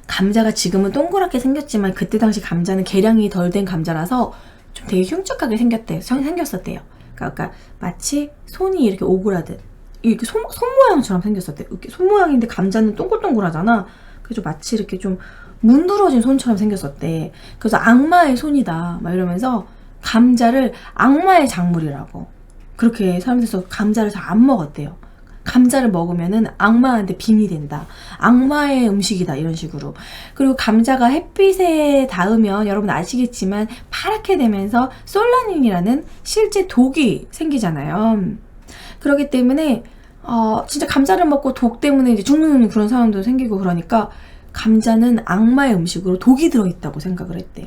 감자가 지금은 동그랗게 생겼지만 그때 당시 감자는 계량이 덜 된 감자라서 좀 되게 흉측하게 생겼었대요. 그러니까 마치 손이 이렇게 오그라든, 이렇게 손 모양처럼 생겼었대요. 이렇게 손 모양인데 감자는 동글동글하잖아. 그래서 마치 이렇게 좀 문드러진 손처럼 생겼었대. 그래서 악마의 손이다 막 이러면서 감자를 악마의 작물이라고, 그렇게 사람들이 감자를 잘 안 먹었대요. 감자를 먹으면은 악마한테 빙이 된다. 악마의 음식이다. 이런 식으로. 그리고 감자가 햇빛에 닿으면 여러분 아시겠지만 파랗게 되면서 솔라닌이라는 실제 독이 생기잖아요. 그렇기 때문에 진짜 감자를 먹고 독 때문에 이제 죽는 그런 상황도 생기고 그러니까 감자는 악마의 음식으로 독이 들어있다고 생각을 했대요.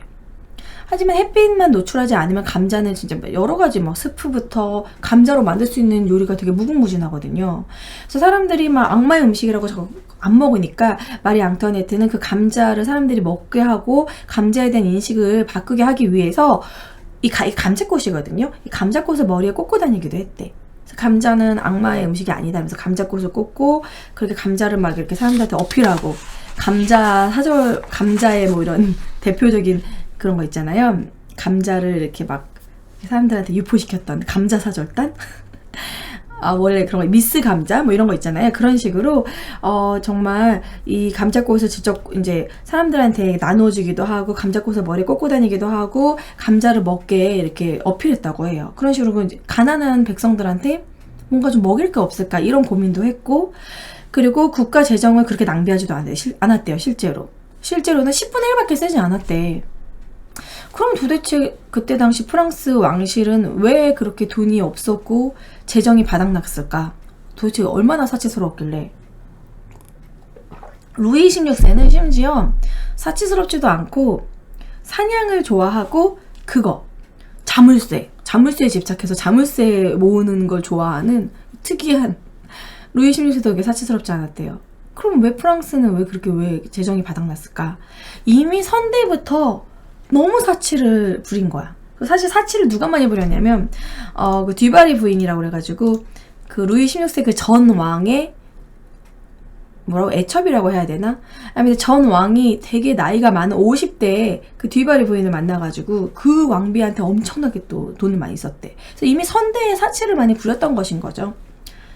하지만 햇빛만 노출하지 않으면 감자는 진짜 여러 가지 막 스프부터 감자로 만들 수 있는 요리가 되게 무궁무진하거든요. 그래서 사람들이 막 악마의 음식이라고 자꾸 안 먹으니까 마리 앙투아네트는 그 감자를 사람들이 먹게 하고 감자에 대한 인식을 바꾸게 하기 위해서 이 감자꽃이거든요. 이 감자꽃을 머리에 꽂고 다니기도 했대. 그래서 감자는 악마의 음식이 아니다 하면서 감자꽃을 꽂고 그렇게 감자를 막 이렇게 사람들한테 어필하고 감자의 뭐 이런 대표적인 그런 거 있잖아요. 감자를 이렇게 막 사람들한테 유포시켰던 감자 사절단? 원래 그런 거 미스 감자 뭐 이런 거 있잖아요. 그런 식으로 정말 이 감자꽃을 직접 이제 사람들한테 나눠주기도 하고 감자꽃을 머리에 꽂고 다니기도 하고 감자를 먹게 이렇게 어필했다고 해요. 그런 식으로 이제 가난한 백성들한테 뭔가 좀 먹일 게 없을까 이런 고민도 했고 그리고 국가 재정을 그렇게 낭비하지도 않았대요. 실제로는 10분의 1밖에 쓰지 않았대. 그럼 도대체 그때 당시 프랑스 왕실은 왜 그렇게 돈이 없었고 재정이 바닥났을까? 도대체 얼마나 사치스러웠길래? 루이 16세는 심지어 사치스럽지도 않고 사냥을 좋아하고 자물쇠에 집착해서 자물쇠 모으는 걸 좋아하는 특이한 루이 16세도 그렇게 사치스럽지 않았대요. 그럼 왜 프랑스는 왜 재정이 바닥났을까? 이미 선대부터 너무 사치를 부린 거야. 사실 사치를 누가 많이 부렸냐면 그 듀바리 부인이라고 그래가지고 그 루이 16세 그 전 왕의 애첩이라고 해야 되나? 아니 전 왕이 되게 나이가 많은 50대에 그 듀바리 부인을 만나가지고 그 왕비한테 엄청나게 또 돈을 많이 썼대. 그래서 이미 선대에 사치를 많이 부렸던 것인 거죠.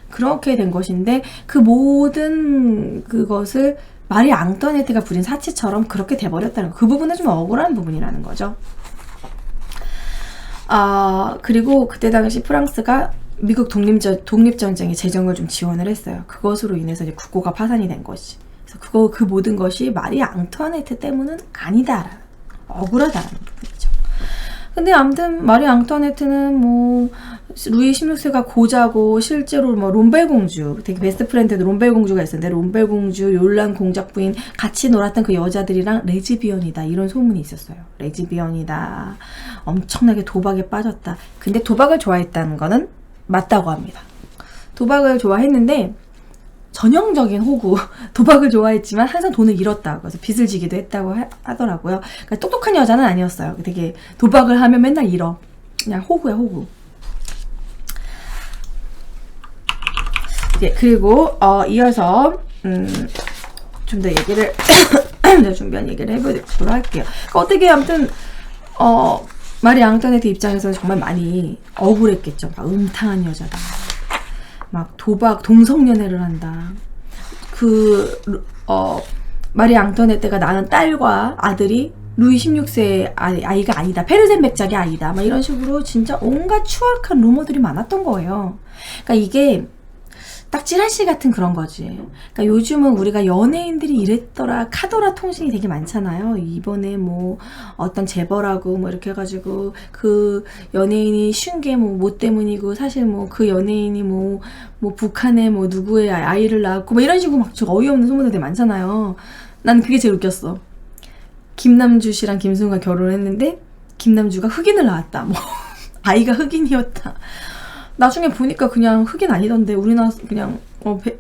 그렇게 된 것인데 그 모든 그것을 마리 앙투아네트가 부린 사치처럼 그렇게 돼버렸다는 거. 그 부분은 좀 억울한 부분이라는 거죠. 그리고 그때 당시 프랑스가 미국 독립전쟁에 재정을 좀 지원을 했어요. 그것으로 인해서 이제 국고가 파산이 된 것이. 그래서 그 모든 것이 마리 앙투아네트 때문은 아니다. 억울하다는 부분이죠. 근데 아무튼 마리 앙투아네트는 뭐 루이 16세가 고자고 실제로 뭐 롬벨 공주, 되게 베스트 프렌드도 롬벨 공주가 있었는데 롬벨 공주, 요란 공작 부인 같이 놀았던 그 여자들이랑 레즈비언이다 이런 소문이 있었어요. 레즈비언이다. 엄청나게 도박에 빠졌다. 근데 도박을 좋아했다는 거는 맞다고 합니다. 도박을 좋아했는데 전형적인 호구, 도박을 좋아했지만 항상 돈을 잃었다고 그래서 빚을 지기도 했다고 하더라고요. 그러니까 똑똑한 여자는 아니었어요. 되게 도박을 하면 맨날 잃어. 그냥 호구야, 호구. 예, 그리고 이어서 좀 더 얘기를 내가 준비한 얘기를 해보도록 할게요. 그러니까 어떻게 아무튼 마리 앙투아네트 입장에서는 정말 많이 억울했겠죠. 막 음탕한 여자다. 막 도박, 동성연애를 한다. 마리 앙투아네트가 낳은 딸과 아들이 루이 16세의 아이가 아니다. 페르센 백작의 아이다. 막 이런 식으로 진짜 온갖 추악한 루머들이 많았던 거예요. 그러니까 이게 딱 찌라시 같은 그런 거지. 그러니까 요즘은 우리가 연예인들이 이랬더라, 카더라 통신이 되게 많잖아요. 이번에 뭐 어떤 재벌하고 뭐 이렇게 해가지고 그 연예인이 쉰 게 뭐 때문이고 사실 뭐 그 연예인이 뭐 북한에 뭐 누구의 아이를 낳았고 뭐 이런 식으로 막 어이없는 소문들 되게 많잖아요. 난 그게 제일 웃겼어. 김남주 씨랑 김승우가 결혼을 했는데 김남주가 흑인을 낳았다. 뭐 아이가 흑인이었다. 나중에 보니까 그냥 흑인 아니던데 우리나라 그냥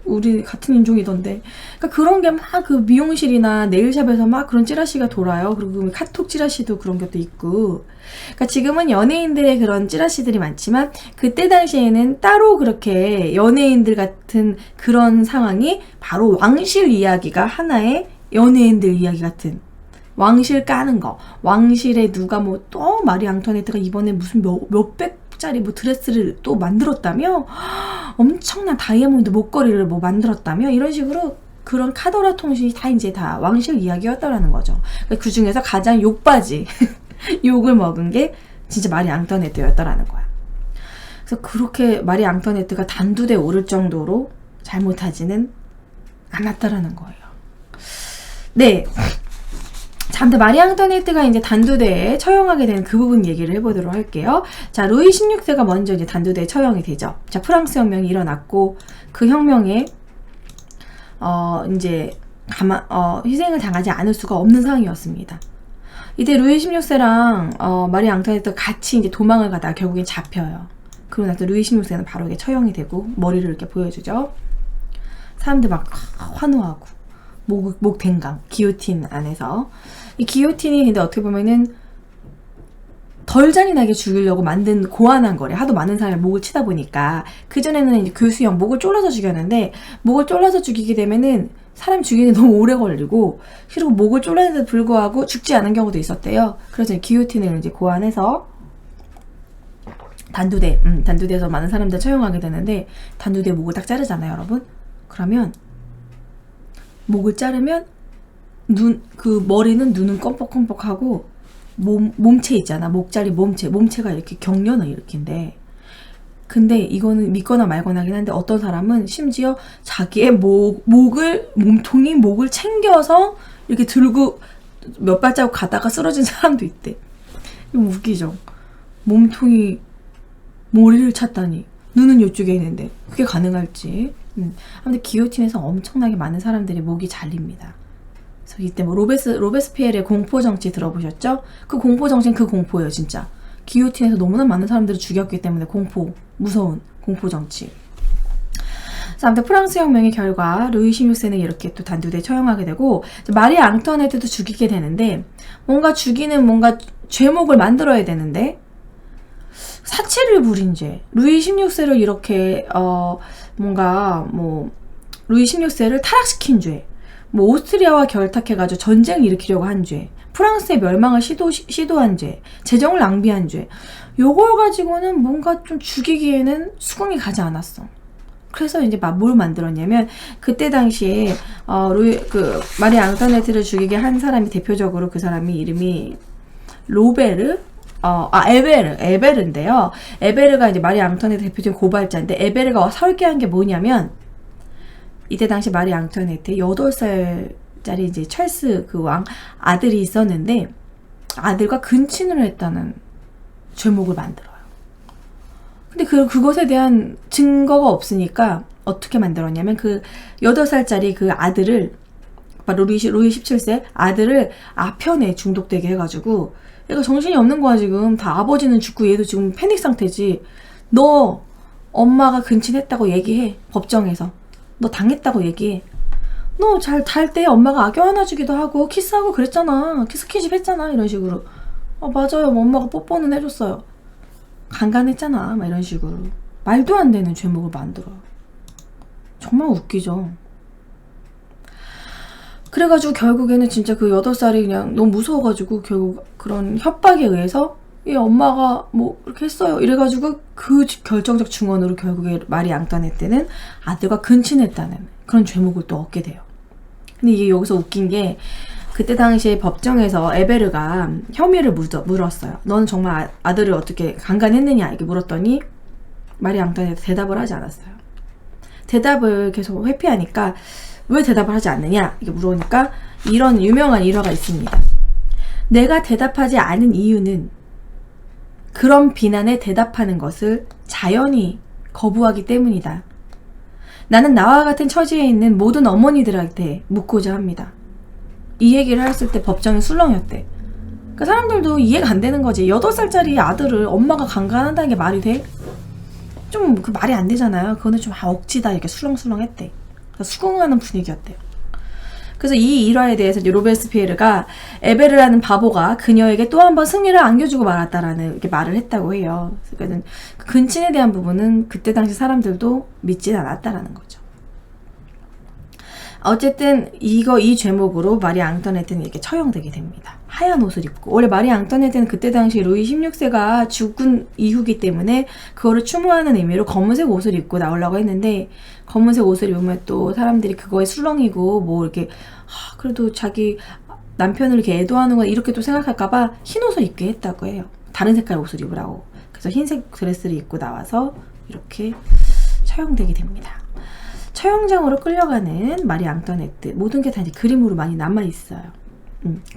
우리 같은 인종이던데. 그러니까 그런 게 막 그 미용실이나 네일샵에서 막 그런 찌라시가 돌아요. 그리고 카톡 찌라시도 그런 것도 있고. 그러니까 지금은 연예인들의 그런 찌라시들이 많지만 그때 당시에는 따로 그렇게 연예인들 같은 그런 상황이 바로 왕실 이야기가 하나의 연예인들 이야기 같은. 왕실 까는 거. 왕실에 누가 뭐 또 마리 앙투아네트가 이번에 무슨 몇백 짜리 뭐 드레스를 또 만들었다며? 엄청난 다이아몬드 목걸이를 뭐 만들었다며? 이런 식으로 그런 카더라 통신이 다 이제 다 왕실 이야기였다라는 거죠. 그 중에서 가장 욕바지 욕을 먹은 게 진짜 마리 앙투아네트였다라는 거야. 그래서 그렇게 마리 앙투아네트가 단두대 오를 정도로 잘못하지는 않았다라는 거예요. 네. 자, 아무튼 마리 앙투아네트가 이제 단두대에 처형하게 된 그 부분 얘기를 해보도록 할게요. 자, 루이 16세가 먼저 이제 단두대에 처형이 되죠. 자, 프랑스 혁명이 일어났고, 그 혁명에, 이제, 희생을 당하지 않을 수가 없는 상황이었습니다. 이때 루이 16세랑, 마리 앙투아네트가 같이 이제 도망을 가다가 결국엔 잡혀요. 그러고 나서 루이 16세는 바로 이게 처형이 되고, 머리를 이렇게 보여주죠. 사람들 막 환호하고, 목 댕강, 기요틴 안에서. 이 기요틴이 근데 어떻게 보면은 덜 잔인하게 죽이려고 만든 고안한 거래. 하도 많은 사람이 목을 치다 보니까. 그전에는 이제 교수형 목을 졸라서 죽였는데, 목을 졸라서 죽이게 되면은 사람 죽이는 게 너무 오래 걸리고, 그리고 목을 졸라는데도 불구하고 죽지 않은 경우도 있었대요. 그래서 기요틴을 이제 고안해서 단두대에서 많은 사람들 처형하게 되는데, 단두대 목을 딱 자르잖아요, 여러분. 그러면 목을 자르면 머리는 눈은 껌뻑껌뻑하고 몸체 있잖아. 목자리 몸체가 이렇게 경련을 일으킨대. 근데 이거는 믿거나 말거나 하긴 한데 어떤 사람은 심지어 자기의 몸통이 목을 챙겨서 이렇게 들고 몇 발자국 가다가 쓰러진 사람도 있대. 너무 웃기죠? 몸통이 머리를 찼다니. 눈은 이쪽에 있는데 그게 가능할지. 근데 기요틴에서 엄청나게 많은 사람들이 목이 잘립니다. 그래서 이때 뭐 로베스피에르의 공포정치 들어보셨죠? 그 공포정치는 그 공포예요, 진짜. 기요틴에서 너무나 많은 사람들을 죽였기 때문에 무서운 공포정치. 아무튼 프랑스 혁명의 결과 루이 16세는 이렇게 또 단두대에 처형하게 되고, 마리 앙투아네트도 죽이게 되는데, 뭔가 죄목을 만들어야 되는데, 사치를 부린 죄. 루이 16세를 이렇게 루이 16세를 타락시킨 죄. 오스트리아와 결탁해가지고 전쟁을 일으키려고 한 죄. 프랑스의 멸망을 시도한 죄. 재정을 낭비한 죄. 요걸 가지고는 뭔가 좀 죽이기에는 수긍이 가지 않았어. 그래서 이제 뭘 만들었냐면, 그때 당시에 마리 앙투아네트를 죽이게 한 사람이 대표적으로, 그 사람이 이름이 에베르인데요. 에베르가 이제 마리 앙투아네트 대표적인 고발자인데, 에베르가 설계한 게 뭐냐면, 이때 당시 마리 앙투아네트 8살짜리 이제 찰스 그 왕 아들이 있었는데, 아들과 근친을 했다는 죄목을 만들어요. 근데 그것에 대한 증거가 없으니까 어떻게 만들었냐면, 그 8살짜리 그 아들을, 루이 17세 아들을 아편에 중독되게 해가지고, 얘가 정신이 없는 거야, 지금. 다 아버지는 죽고 얘도 지금 패닉 상태지. 너 엄마가 근친했다고 얘기해, 법정에서. 너 당했다고 얘기해. 너 잘 때 엄마가 악여 안아주기도 하고 키스하고 그랬잖아. 스킨십 했잖아. 이런 식으로. 맞아요. 엄마가 뽀뽀는 해줬어요. 강간했잖아. 막 이런 식으로. 말도 안 되는 죄목을 만들어. 정말 웃기죠. 그래가지고 결국에는 진짜 그 8살이 그냥 너무 무서워가지고 결국 그런 협박에 의해서 엄마가 뭐 이렇게 했어요. 이래가지고 그 결정적 증언으로 결국에 마리 앙투아네트는 아들과 근친했다는 그런 죄목을 또 얻게 돼요. 근데 이게 여기서 웃긴 게, 그때 당시에 법정에서 에베르가 혐의를 물었어요. 너는 정말 아들을 어떻게 강간했느냐 이렇게 물었더니 마리 앙투아네트 대답을 하지 않았어요. 대답을 계속 회피하니까, 왜 대답을 하지 않느냐 이렇게 물으니까 이런 유명한 일화가 있습니다. 내가 대답하지 않은 이유는 그런 비난에 대답하는 것을 자연히 거부하기 때문이다. 나는 나와 같은 처지에 있는 모든 어머니들한테 묻고자 합니다. 이 얘기를 했을 때 법정이 술렁이었대. 그 사람들도 이해가 안 되는 거지. 8살짜리 아들을 엄마가 강간한다는 게 말이 돼? 좀 그 말이 안 되잖아요. 그거는 좀 억지다 이렇게 술렁술렁했대. 수긍하는 분위기였대요. 그래서 이 일화에 대해서 로베스피에르가 에베르라는 바보가 그녀에게 또 한 번 승리를 안겨주고 말았다라는 이렇게 말을 했다고 해요. 그러니까 그 근친에 대한 부분은 그때 당시 사람들도 믿진 않았다라는 거죠. 어쨌든 이 죄목으로 마리 앙투아네트는 이렇게 처형되게 됩니다. 하얀 옷을 입고. 원래 마리 앙투아네트는 그때 당시 루이 16세가 죽은 이후기 때문에 그거를 추모하는 의미로 검은색 옷을 입고 나오려고 했는데, 검은색 옷을 입으면 또 사람들이 그거에 술렁이고 뭐 이렇게 그래도 자기 남편을 이렇게 애도하는 거 이렇게 또 생각할까봐 흰 옷을 입게 했다고 해요. 다른 색깔 옷을 입으라고. 그래서 흰색 드레스를 입고 나와서 이렇게 처형되게 됩니다. 처형장으로 끌려가는 마리 앙뚜아네트, 모든 게 다 이제 그림으로 많이 남아있어요.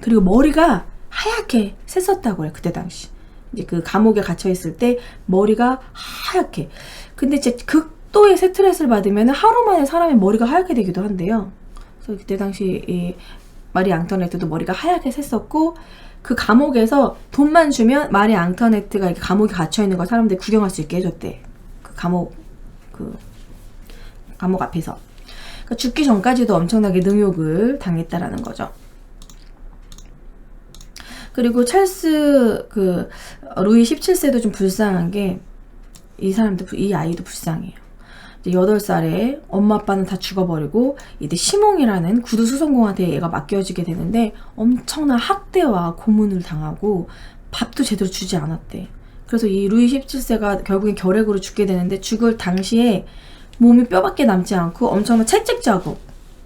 그리고 머리가 하얗게 샜었다고 해요. 그때 당시 이제 그 감옥에 갇혀있을 때 머리가 하얗게. 근데 이제 극도의 스트레스를 받으면 하루 만에 사람의 머리가 하얗게 되기도 한대요. 그래서 그때 당시 이 마리 앙뚜아네트도 머리가 하얗게 샜었고, 그 감옥에서 돈만 주면 마리 앙뚜아네트가 이렇게 감옥에 갇혀있는 걸 사람들이 구경할 수 있게 해줬대. 그 감옥 앞에서. 그러니까 죽기 전까지도 엄청나게 능욕을 당했다라는 거죠. 그리고 찰스 루이 17세도 좀 불쌍한 게, 이 아이도 불쌍해요. 이제 8살에 엄마 아빠는 다 죽어버리고 이제 시몽이라는 구두 수선공한테 얘가 맡겨지게 되는데 엄청난 학대와 고문을 당하고 밥도 제대로 주지 않았대. 그래서 이 루이 17세가 결국엔 결핵으로 죽게 되는데, 죽을 당시에 몸이 뼈밖에 남지 않고 엄청난 채찍 자국,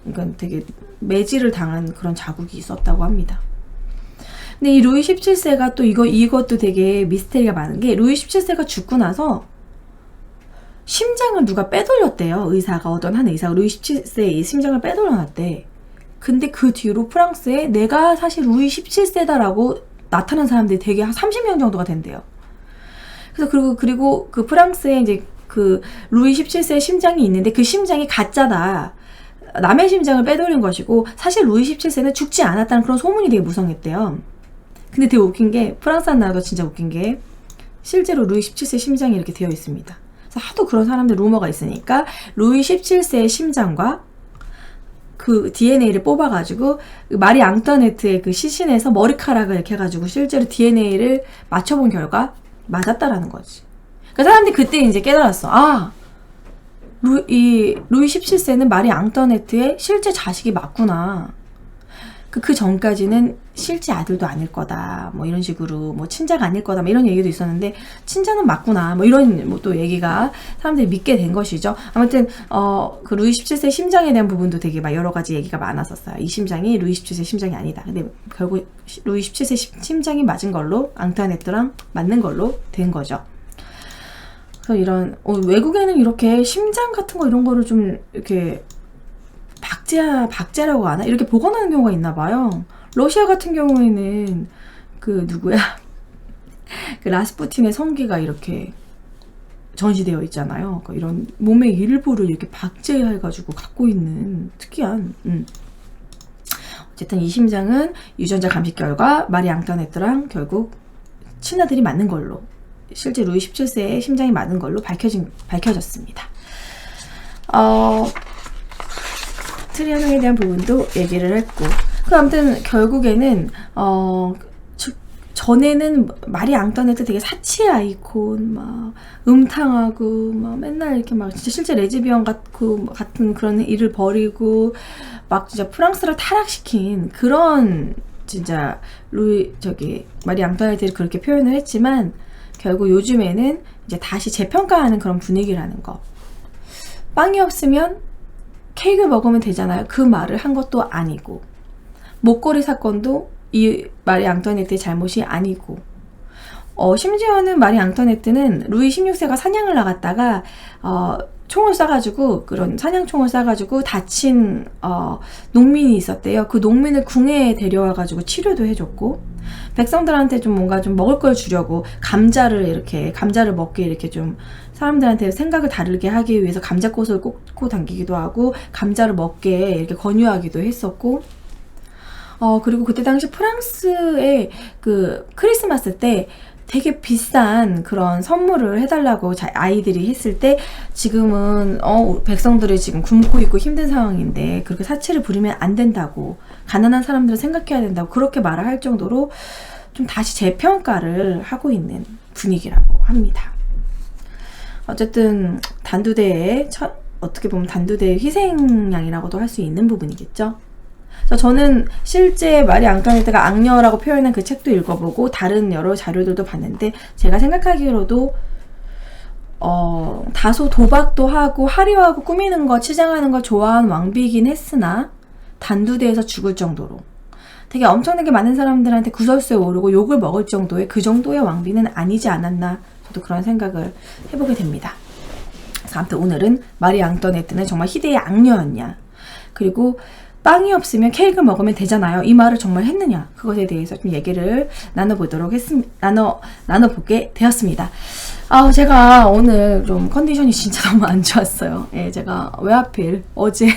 그러니까 되게 매질을 당한 그런 자국이 있었다고 합니다. 근데 이 루이 17세가 또 이것도 되게 미스테리가 많은 게, 루이 17세가 죽고 나서 심장을 누가 빼돌렸대요. 어떤 한 의사가 루이 17세의 심장을 빼돌려놨대. 근데 그 뒤로 프랑스에 내가 사실 루이 17세다라고 나타난 사람들이 되게 한 30명 정도가 된대요. 그래서 그리고 그 프랑스에 이제 그 루이 17세의 심장이 있는데 그 심장이 가짜다, 남의 심장을 빼돌린 것이고, 사실 루이 17세는 죽지 않았다는 그런 소문이 되게 무성했대요. 근데 되게 웃긴 게, 프랑스 나라도 진짜 웃긴 게, 실제로 루이 17세 심장이 이렇게 되어 있습니다. 그래서 하도 그런 사람들 루머가 있으니까 루이 17세의 심장과 그 DNA를 뽑아가지고 마리 앙뚜아네트의 그 시신에서 머리카락을 이렇게 해가지고 실제로 DNA를 맞춰본 결과 맞았다라는 거지. 그러니까 사람들이 그때 이제 깨달았어. 루이 17세는 마리 앙뚜아네트의 실제 자식이 맞구나. 그 전까지는 실제 아들도 아닐 거다, 뭐 이런 식으로, 뭐 친자가 아닐 거다, 뭐 이런 얘기도 있었는데, 친자는 맞구나, 뭐 이런 뭐 또 얘기가 사람들이 믿게 된 것이죠. 아무튼 그 루이 17세 심장에 대한 부분도 되게 막 여러 가지 얘기가 많았었어요. 이 심장이 루이 17세 심장이 아니다. 근데 결국 루이 17세 심장이 맞은 걸로, 앙뚜아네트랑 맞는 걸로 된 거죠. 그래서 이런 외국에는 이렇게 심장 같은 거 이런 거를 좀 이렇게 박제라고 하나? 이렇게 보관하는 경우가 있나 봐요. 러시아 같은 경우에는 그 누구야? 그 라스푸틴의 성기가 이렇게 전시되어 있잖아요. 그러니까 이런 몸의 일부를 이렇게 박제해가지고 갖고 있는 특이한. 어쨌든 이 심장은 유전자 감식 결과 마리 앙뚜아네트랑 결국 친아들이 맞는 걸로, 실제 루이 17세의 심장이 맞는 걸로 밝혀졌습니다. 트리아노에 대한 부분도 얘기를 했고, 아무튼 결국에는 전에는 마리 앙뚜아네트 되게 사치의 아이콘, 막 음탕하고 막 맨날 이렇게 막 진짜 실제 레즈비언 같은 그런 일을 벌이고 막 진짜 프랑스를 타락시킨 그런 진짜 마리 앙뚜아네트를 그렇게 표현을 했지만, 결국 요즘에는 이제 다시 재평가하는 그런 분위기라는 거. 빵이 없으면 케이크 먹으면 되잖아요. 그 말을 한 것도 아니고, 목걸이 사건도 이 마리 앙뚜아네트의 잘못이 아니고, 심지어는 마리 앙뚜아네트는 루이 16세가 사냥을 나갔다가 총을 쏴가지고, 그런 사냥총을 쏴가지고 다친 농민이 있었대요. 그 농민을 궁에 데려와가지고 치료도 해줬고, 백성들한테 좀 뭔가 좀 먹을 걸 주려고 감자를 먹게 이렇게 좀 사람들한테 생각을 다르게 하기 위해서 감자꽃을 꽂고 당기기도 하고, 감자를 먹게 이렇게 권유하기도 했었고, 그리고 그때 당시 프랑스의 그 크리스마스 때 되게 비싼 그런 선물을 해달라고 아이들이 했을 때, 지금은 백성들이 지금 굶고 있고 힘든 상황인데 그렇게 사치를 부리면 안 된다고, 가난한 사람들은 생각해야 된다고 그렇게 말을 할 정도로 좀 다시 재평가를 하고 있는 분위기라고 합니다. 어쨌든 어떻게 보면 단두대의 희생양이라고도 할 수 있는 부분이겠죠. 그래서 저는 실제 마리 앙뚜아네트가 악녀라고 표현한 그 책도 읽어보고 다른 여러 자료들도 봤는데, 제가 생각하기로도 다소 도박도 하고 화려하고 꾸미는 거, 치장하는 걸 좋아하는 왕비이긴 했으나 단두대에서 죽을 정도로 되게 엄청나게 많은 사람들한테 구설수에 오르고 욕을 먹을 정도의 그 정도의 왕비는 아니지 않았나, 저도 그런 생각을 해보게 됩니다. 아무튼 오늘은 마리 앙뚜아네트는 정말 희대의 악녀였냐, 그리고 빵이 없으면 케이크를 먹으면 되잖아요. 이 말을 정말 했느냐, 그것에 대해서 좀 얘기를 나눠보게 되었습니다. 제가 오늘 좀 컨디션이 진짜 너무 안 좋았어요. 예, 제가 왜 하필 어제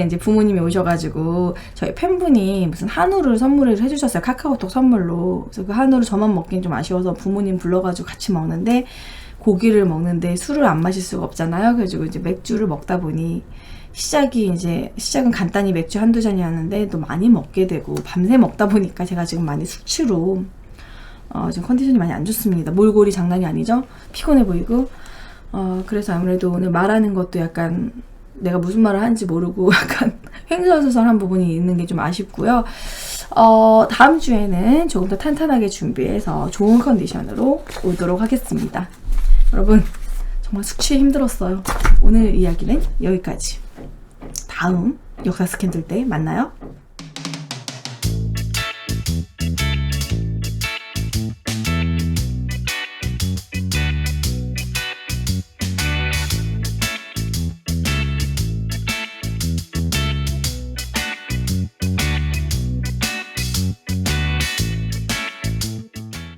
이제 부모님이 오셔가지고 저희 팬분이 무슨 한우를 선물을 해주셨어요. 카카오톡 선물로. 그래서 그 한우를 저만 먹긴 좀 아쉬워서 부모님 불러가지고 같이 먹는데, 고기를 먹는데 술을 안 마실 수가 없잖아요. 그래가지고 이제 맥주를 먹다 보니 시작은 간단히 맥주 한두 잔이었는데 또 많이 먹게 되고 밤새 먹다 보니까 제가 지금 많이 수치로 지금 컨디션이 많이 안 좋습니다. 몰골이 장난이 아니죠? 피곤해 보이고. 그래서 아무래도 오늘 말하는 것도 약간 내가 무슨 말을 하는지 모르고 약간 횡설수설한 부분이 있는 게 좀 아쉽고요. 다음 주에는 조금 더 탄탄하게 준비해서 좋은 컨디션으로 오도록 하겠습니다. 여러분, 정말 숙취에 힘들었어요. 오늘 이야기는 여기까지. 다음 역사 스캔들 때 만나요.